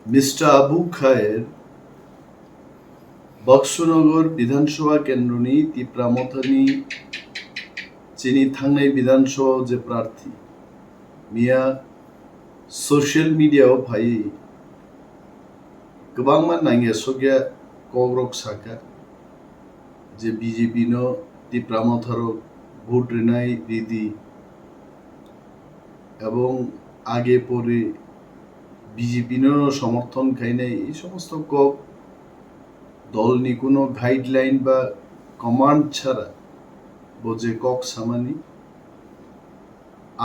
mister Abu खायर बक्सनगर विधानसभा केंद्रनि तिप्रा मथानि चीनी थांनाय विधानसभा जे प्रार्थी मिया सोशल मीडिया भाई गोबां मान नांगे सग्या कग्रक साका जे बीजेपी नो तिप्रा मथारो भोट रेनाय रीति एवं आगे परे बीजेपी नो समर्थन खाइनाय এই সমস্ত কক দলনি কোনো গাইডলাইন বা কমান্ড ছাড়া বোঝে কক সামানি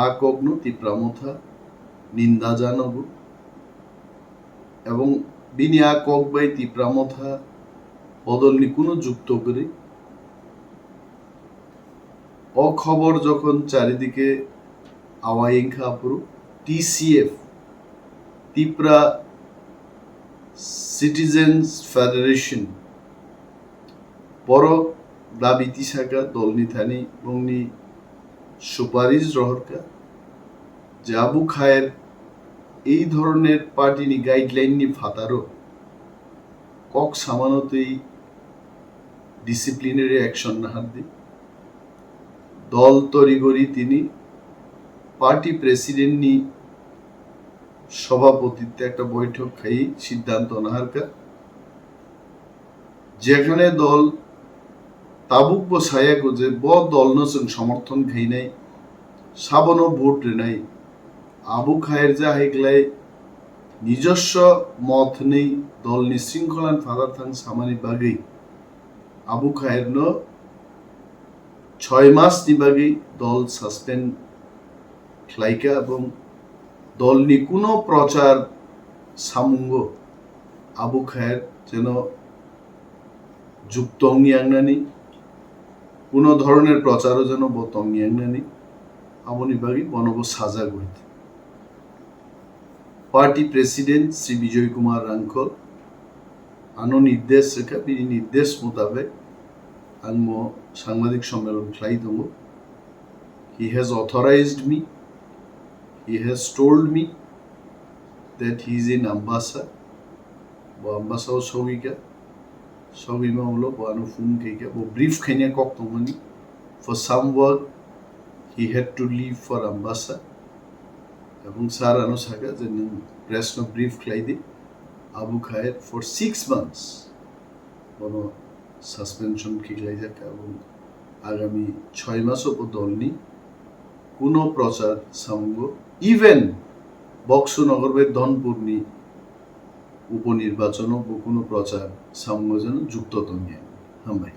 আকগ্ন তিপ্রামথা নিন্দা জানাব এবং বিনি আকক বাই তিপ্রামথা বদলনি কোনো যুক্ত করে অখবর যখন চারিদিকে আওয়াইংখা পুরো টিসিএফ তিপ্রা সিটিজেন্স ফেডারেশন বড় দাবিতি সাকা দলনি থানি বংনি সুপারিশ রহরকা যে আবু খায়ের এই ধরনের পার্টিনি গাইডলাইন নি ফাতারো কক সামানতই ডিসিপ্লিনারি অ্যাকশন না হাত দল তরিগরি তিনি পার্টি প্রেসিডেন্ট নি সভাপতিত্বে একটা বৈঠক খাই সিদ্ধান্ত নাহারকা যেখানে দল তাবুক বসায়া যে ব দল নসং সমর্থন খাই নাই সাবনো ভোট রেনাই আবু খায়ের যা হেগলাই নিজস্ব মত নেই দল নিশৃঙ্খলান ফাদার থাং সামানি বাগৈ আবু খায়ের ন 6 মাস নি বাগৈ দল সাসপেন্ড খ্লাইকা এবং দলনি কোনো প্রচার সামুঙ্গ আবু খায়ের যেন যুক্ত অঙ্গিয়াংনানি কোনো ধরনের প্রচারও যেন বত অঙ্গিয়াংনানি আমনি বাগি বনব সাজা গইতে পার্টি প্রেসিডেন্ট শ্রী বিজয় কুমার রাঙ্কল আনো নির্দেশ রেখা বিনি নির্দেশ মোতাবেক আনম সাংবাদিক সম্মেলন খ্লাই দङ he has authorized me he has told me that he is in Ambassa bo Ambassa o sogika sogima ulo bo anu phone keika bo brief khanya kok tomani for some work he had to leave for Ambassa ebong sar anu saga je press no brief khlai di Abu Khayer for 6 months bono suspension khlai jaka ebong agami 6 mass o dolni কোনো প্রচার সামঙ্গ even বক্সনগরের ধনপুরনি উপনির্বাচন ও কোনো প্রচার সামঙ্গ যেন যুক্ত তঙ্গে হামবাই